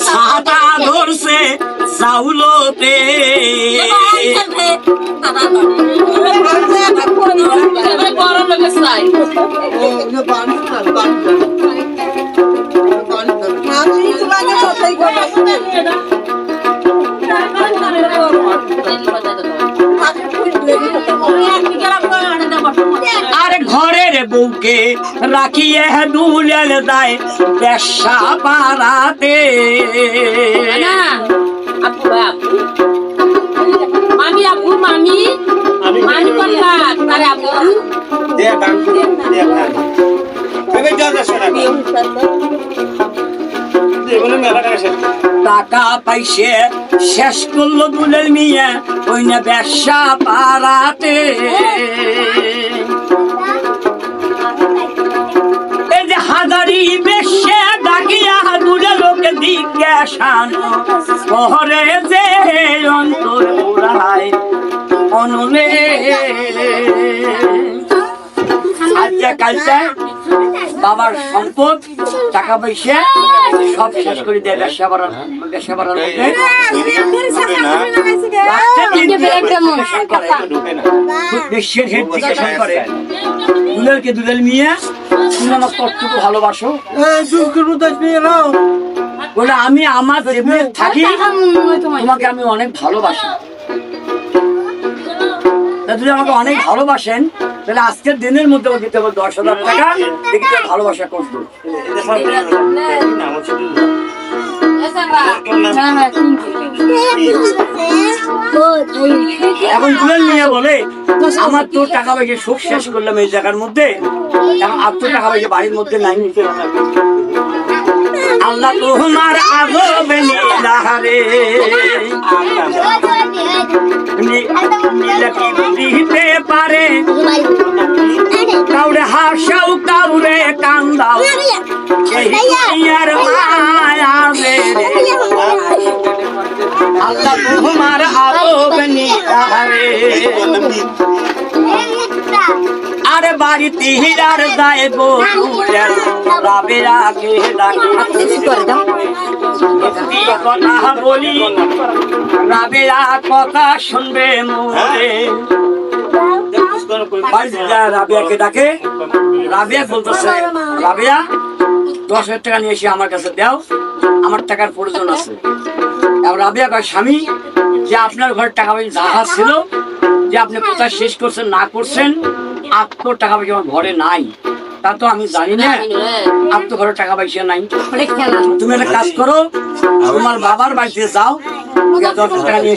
ছাতা ধরছে চাউলতে আর ঘরের বুকে রাখিয়ে দুলেল দেয় বেশা পাড়াতে মামি আপু মামি মামি কথা তারে আপু দে গান দে গান কবে যাস না এগুলো মেলা টাকা শেষ টাকা পাইছে শেষ করলো দুলেল মিয়া ওই না বেশা পাড়াতে এই যে হাজারি বেশে ডাকিয়া দুলে লোকে জিজ্ঞাসান শহরে যে অন্তর উড়ায় অনলে আজকে কালটা বাবার সম্পদ টাকা পয়সা সব শেষ করে দেয় ব্যবসা বাড়ার মধ্যে বিশ্বের হেড জিজ্ঞাসা করে দুলেলকে দুলেল মিয়া তুমি আমার কতটুকু ভালোবাসো বলে আমি আমার জীবনে থাকি তোমাকে আমি অনেক ভালোবাসি যদি আমাকে অনেক ভালোবাসেন তাহলে আজকের দিনের মধ্যে দিতে হবে 10,000 টাকা দেখতে ভালোবাসা করবো এখন দুলেল মিয়া বলে আমার তো টাকা পয়সা সব শেষ করলাম এই জায়গার মধ্যে এখন আর তো টাকা পয়সা বাড়ির মধ্যে নাই নিতে আল্লাহ তোমার আজবে নিলারে দিতে পারে কাউরে হাসাও কাউরে কান্দাও সেই দুনিয়ার মায়া মেরে আল্লাহ তোমার আজবে নিলারে আরে বাড়িতে হিরার যায় গো রাবেয়াকে ডাকে কথা বলি রাবেয়া কথা শুনবে মোরে রাবেয়াকে ডাকে রাবেয়া বলতেছে রাবেয়া 10,000 টাকা নিয়ে এসে আমার কাছে দাও আমার টাকার প্রয়োজন আছে রাবেয়া কয় স্বামী যে আপনার ঘরে টাকা পয়সা যাহা ছিল যে আপনি কোথায় শেষ করছেন না করছেন আর তো টাকা পয়সা আমার ঘরে নাই তা তো আমি জানি না আর তো ঘরে টাকা পয়সা নাই তুমি একটা কাজ করো তোমার বাবার বাড়িতে যাও 10,000 টাকা নিয়ে